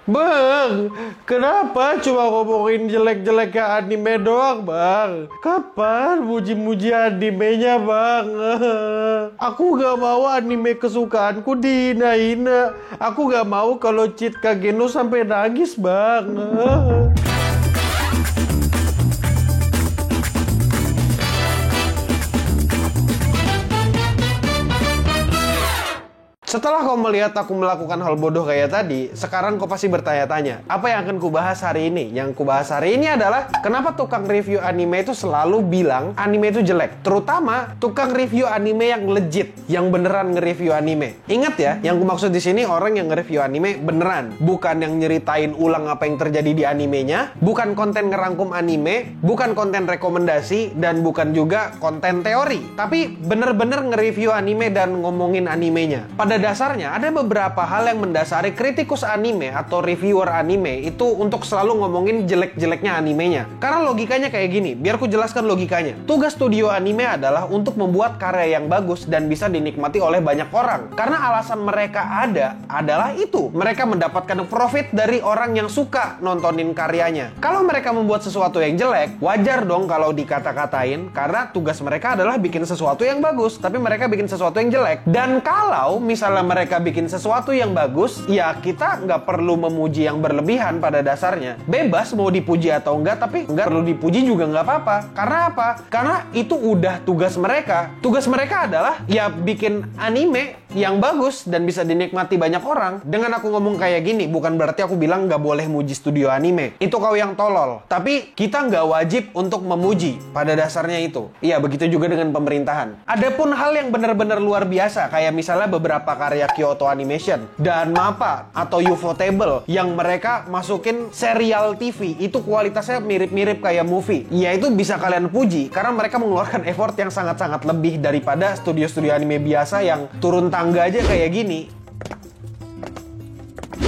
Bang, kenapa cuma ngomongin jelek-jeleknya anime doang, Bang? Kapan muji-muji animenya, Bang? Aku gak mau anime kesukaanku dihina-hina. Aku gak mau kalau Cheat Kageno sampai nangis, Bang. Setelah kau melihat aku melakukan hal bodoh kayak tadi, sekarang kau pasti bertanya-tanya, apa yang akan kubahas hari ini? Yang kubahas hari ini adalah kenapa tukang review anime itu selalu bilang anime itu jelek. Terutama tukang review anime yang legit, yang beneran nge-review anime. Ingat ya, yang kumaksud di sini orang yang nge-review anime beneran, bukan yang nyeritain ulang apa yang terjadi di animenya, bukan konten ngerangkum anime, bukan konten rekomendasi, dan bukan juga konten teori. Tapi bener-bener nge-review anime dan ngomongin animenya. Pada dasarnya ada beberapa hal yang mendasari kritikus anime atau reviewer anime itu untuk selalu ngomongin jelek-jeleknya animenya. Karena logikanya kayak gini, biar ku jelaskan logikanya. Tugas studio anime adalah untuk membuat karya yang bagus dan bisa dinikmati oleh banyak orang. Karena alasan mereka ada adalah itu, mereka mendapatkan profit dari orang yang suka nontonin karyanya. Kalau mereka membuat sesuatu yang jelek, wajar dong kalau dikata-katain, karena tugas mereka adalah bikin sesuatu yang bagus, tapi mereka bikin sesuatu yang jelek. Dan kalau misalnya mereka bikin sesuatu yang bagus, ya kita nggak perlu memuji yang berlebihan pada dasarnya. Bebas mau dipuji atau enggak, tapi nggak perlu dipuji juga nggak apa-apa. Karena apa? Karena itu udah tugas mereka. Tugas mereka adalah ya bikin anime yang bagus dan bisa dinikmati banyak orang. Dengan aku ngomong kayak gini, bukan berarti aku bilang nggak boleh muji studio anime. Itu kau yang tolol. Tapi kita nggak wajib untuk memuji. Pada dasarnya itu. Iya, begitu juga dengan pemerintahan. Adapun hal yang benar-benar luar biasa, kayak misalnya beberapa karya Kyoto Animation dan MAPPA atau Ufotable yang mereka masukin serial TV, itu kualitasnya mirip-mirip kayak movie. Ya itu bisa kalian puji karena mereka mengeluarkan effort yang sangat-sangat lebih daripada studio-studio anime biasa yang turun tangga aja kayak gini.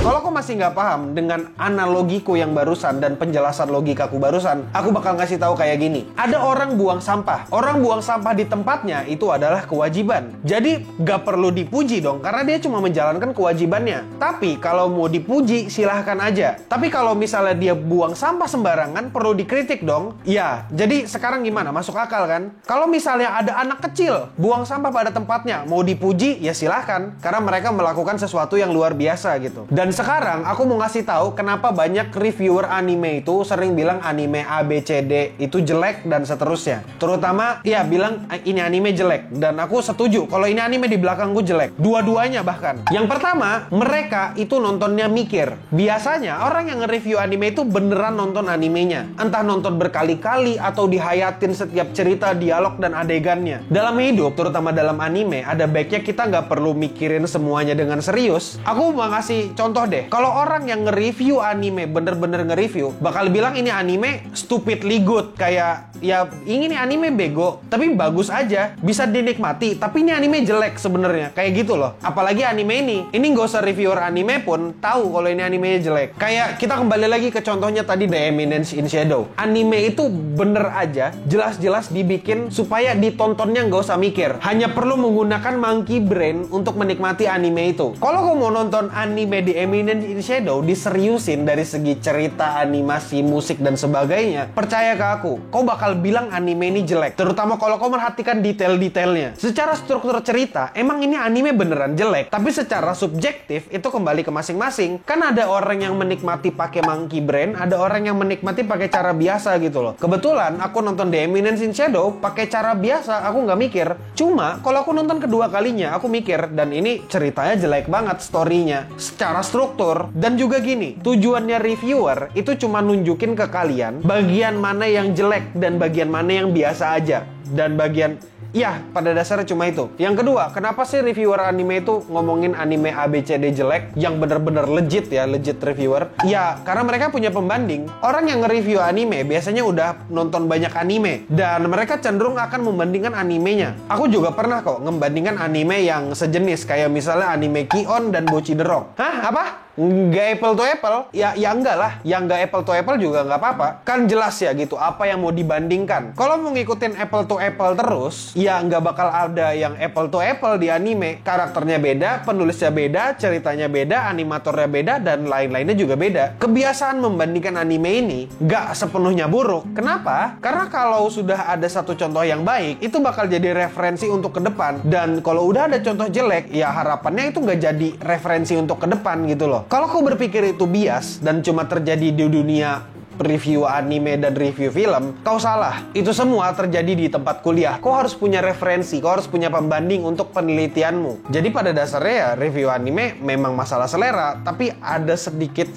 Kalau kau masih nggak paham dengan analogiku yang barusan dan penjelasan logikaku barusan, aku bakal ngasih tahu kayak gini. Ada orang buang sampah. Orang buang sampah di tempatnya itu adalah kewajiban. Jadi nggak perlu dipuji dong, karena dia cuma menjalankan kewajibannya. Tapi kalau mau dipuji, silahkan aja. Tapi kalau misalnya dia buang sampah sembarangan, perlu dikritik dong. Ya, jadi sekarang gimana? Masuk akal kan? Kalau misalnya ada anak kecil buang sampah pada tempatnya, mau dipuji, ya silahkan. Karena mereka melakukan sesuatu yang luar biasa gitu. Dan sekarang aku mau ngasih tahu kenapa banyak reviewer anime itu sering bilang anime A, B, C, D itu jelek dan seterusnya. Terutama ya bilang ini anime jelek, dan aku setuju kalau ini anime di belakangku jelek. Dua-duanya bahkan. Yang pertama, mereka itu nontonnya mikir. Biasanya orang yang nge-review anime itu beneran nonton animenya. Entah nonton berkali-kali atau dihayatin setiap cerita, dialog, dan adegannya. Dalam hidup, terutama dalam anime, ada baiknya kita nggak perlu mikirin semuanya dengan serius. Aku mau ngasih contoh deh, kalau orang yang nge-review anime, bener-bener nge-review, bakal bilang ini anime stupidly good. Kayak, ya ini anime bego, tapi bagus aja, bisa dinikmati, tapi ini anime jelek sebenarnya. Kayak gitu loh. Apalagi anime ini nggak usah reviewer anime pun tahu kalau ini animenya jelek. Kayak kita kembali lagi ke contohnya tadi, The Eminence in Shadow. Anime itu bener aja, jelas-jelas dibikin supaya ditontonnya nggak usah mikir. Hanya perlu menggunakan monkey brain untuk menikmati anime itu. Kalau kamu mau nonton anime di Eminence in Shadow diseriusin dari segi cerita, animasi, musik, dan sebagainya, percaya ke aku, kau bakal bilang anime ini jelek. Terutama kalau kau merhatikan detail-detailnya. Secara struktur cerita, emang ini anime beneran jelek. Tapi secara subjektif, itu kembali ke masing-masing. Kan ada orang yang menikmati pakai monkey brain, ada orang yang menikmati pakai cara biasa gitu loh. Kebetulan, aku nonton The Eminence in Shadow pakai cara biasa, aku nggak mikir. Cuma, kalau aku nonton kedua kalinya, aku mikir, dan ini ceritanya jelek banget story-nya. Secara struktur, dan juga gini, tujuannya reviewer itu cuma nunjukin ke kalian bagian mana yang jelek dan bagian mana yang biasa aja, dan bagian ya pada dasarnya cuma itu. Yang kedua, kenapa sih reviewer anime itu ngomongin anime A, B, C, D jelek yang bener-bener legit ya, legit reviewer? Ya karena mereka punya pembanding. Orang yang nge-review anime biasanya udah nonton banyak anime dan mereka cenderung akan membandingkan animenya. Aku juga pernah kok ngebandingkan anime yang sejenis, kayak misalnya anime Ki-on dan Bocchi the Rock. Hah? Apa? nggak apple to apple, ya enggak lah. Yang nggak apple to apple juga nggak apa-apa. Kan jelas ya gitu, apa yang mau dibandingkan. Kalau mau ngikutin apple to apple terus, ya nggak bakal ada yang apple to apple di anime. Karakternya beda, penulisnya beda, ceritanya beda, animatornya beda, dan lain-lainnya juga beda. Kebiasaan membandingkan anime ini nggak sepenuhnya buruk. Kenapa? Karena kalau sudah ada satu contoh yang baik, itu bakal jadi referensi untuk ke depan. Dan kalau udah ada contoh jelek, ya harapannya itu nggak jadi referensi untuk ke depan gitu loh. Kalau kau berpikir itu bias dan cuma terjadi di dunia review anime dan review film, kau salah. Itu semua terjadi di tempat kuliah. Kau harus punya referensi, kau harus punya pembanding untuk penelitianmu. Jadi pada dasarnya ya review anime memang masalah selera, tapi ada sedikit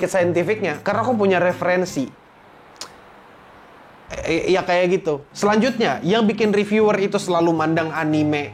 saintifiknya karena kau punya referensi. Ya kayak gitu. Selanjutnya, yang bikin reviewer itu selalu mandang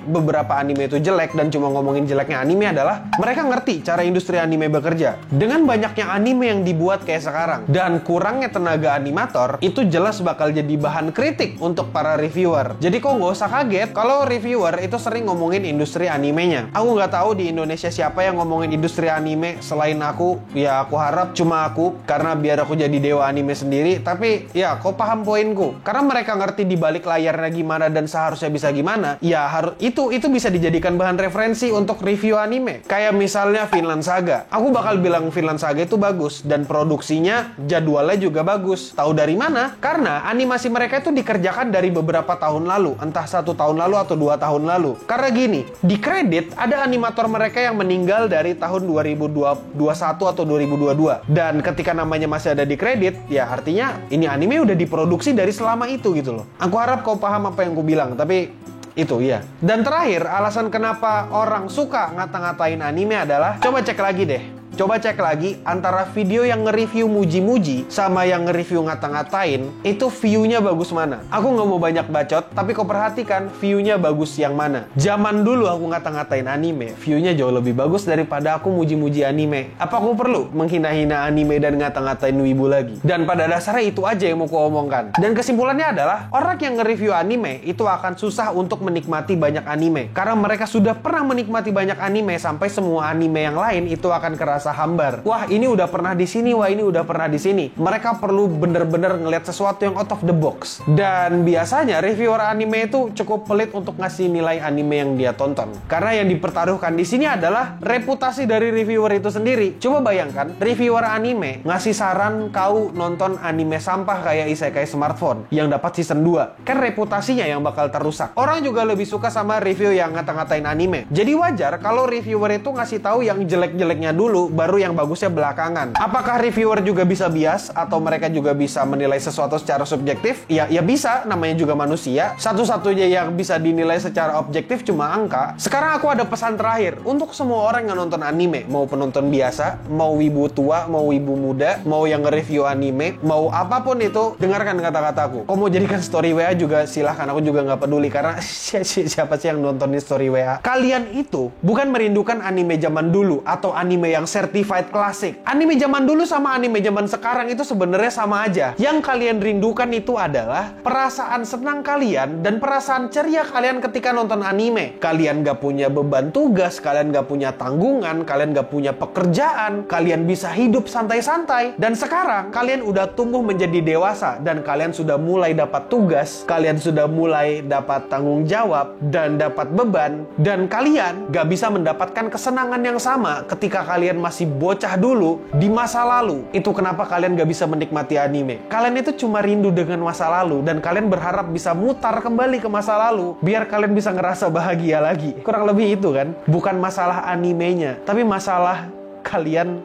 beberapa anime itu jelek dan cuma ngomongin jeleknya anime adalah mereka ngerti cara industri anime bekerja. Dengan banyaknya anime yang dibuat kayak sekarang dan kurangnya tenaga animator, itu jelas bakal jadi bahan kritik untuk para reviewer. Jadi kok nggak usah kaget kalau reviewer itu sering ngomongin industri animenya. Aku nggak tahu di Indonesia siapa yang ngomongin industri anime selain aku. Ya aku harap cuma aku, karena biar aku jadi dewa anime sendiri. Tapi ya kau paham poin. Karena mereka ngerti di balik layarnya gimana dan seharusnya bisa gimana, ya itu bisa dijadikan bahan referensi untuk review anime. Kayak misalnya Vinland Saga. Aku bakal bilang Vinland Saga itu bagus dan produksinya, jadwalnya juga bagus. Tahu dari mana? Karena animasi mereka itu dikerjakan dari beberapa tahun lalu, entah 1 tahun lalu atau 2 tahun lalu. Karena gini, di kredit ada animator mereka yang meninggal dari tahun 2021 atau 2022. Dan ketika namanya masih ada di kredit, ya artinya ini anime udah diproduksi dari selama itu gitu loh. Aku harap kau paham apa yang ku bilang, tapi itu ya. Dan terakhir, alasan kenapa orang suka ngata-ngatain anime adalah, coba cek lagi deh. Coba cek lagi antara video yang nge-review muji-muji sama yang nge-review ngata-ngatain, itu view-nya bagus mana? Aku nggak mau banyak bacot, tapi kau perhatikan view-nya bagus yang mana. Zaman dulu aku ngata-ngatain anime, view-nya jauh lebih bagus daripada aku muji-muji anime. Apa aku perlu menghina-hina anime dan ngata-ngatain wibu lagi? Dan pada dasarnya itu aja yang mau ku omongkan. Dan kesimpulannya adalah, orang yang nge-review anime itu akan susah untuk menikmati banyak anime. Karena mereka sudah pernah menikmati banyak anime sampai semua anime yang lain itu akan kerasa hambar. Wah, ini udah pernah di sini, wah ini udah pernah di sini. Mereka perlu bener-bener ngeliat sesuatu yang out of the box. Dan biasanya reviewer anime itu cukup pelit untuk ngasih nilai anime yang dia tonton. Karena yang dipertaruhkan di sini adalah reputasi dari reviewer itu sendiri. Coba bayangkan, reviewer anime ngasih saran kau nonton anime sampah kayak Isekai Smartphone yang dapat season 2. Kan reputasinya yang bakal terusak. Orang juga lebih suka sama review yang ngata-ngatain anime. Jadi wajar kalau reviewer itu ngasih tahu yang jelek-jeleknya dulu, baru yang bagusnya belakangan. Apakah reviewer juga bisa bias atau mereka juga bisa menilai sesuatu secara subjektif? Ya bisa, namanya juga manusia. Satu-satunya yang bisa dinilai secara objektif cuma angka. Sekarang aku ada pesan terakhir untuk semua orang yang nonton anime, mau penonton biasa, mau wibu tua, mau wibu muda, mau yang nge-review anime, mau apapun itu, dengarkan kata-kataku. Kau mau jadikan story WA juga silahkan, aku juga nggak peduli karena siapa sih yang nontonin story WA? Kalian itu bukan merindukan anime zaman dulu atau anime yang certified klasik. Anime zaman dulu sama anime zaman sekarang itu sebenarnya sama aja. Yang kalian rindukan itu adalah perasaan senang kalian dan perasaan ceria kalian ketika nonton anime. Kalian gak punya beban tugas, kalian gak punya tanggungan, kalian gak punya pekerjaan, kalian bisa hidup santai-santai. Dan sekarang kalian udah tumbuh menjadi dewasa dan kalian sudah mulai dapat tugas, kalian sudah mulai dapat tanggung jawab dan dapat beban, dan kalian gak bisa mendapatkan kesenangan yang sama ketika kalian masih bocah dulu di masa lalu. Itu kenapa kalian gak bisa menikmati anime. Kalian itu cuma rindu dengan masa lalu dan kalian berharap bisa mutar kembali ke masa lalu biar kalian bisa ngerasa bahagia lagi. Kurang lebih itu kan. Bukan masalah animenya, tapi masalah kalian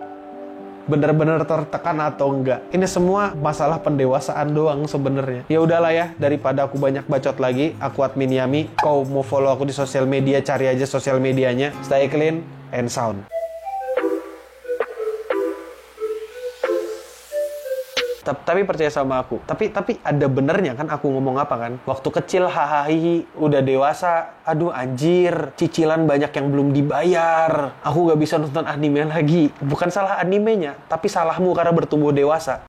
bener-bener tertekan atau enggak. Ini semua masalah pendewasaan doang sebenarnya. Ya udahlah ya, daripada aku banyak bacot lagi, aku admin Yami. Kau mau follow aku di sosial media, cari aja sosial medianya. Stay clean and sound. Tapi percaya sama aku. Tapi ada benernya kan aku ngomong apa kan? Waktu kecil hahaha, udah dewasa, aduh anjir, cicilan banyak yang belum dibayar. Aku gak bisa nonton anime lagi. Bukan salah animenya, tapi salahmu karena bertumbuh dewasa.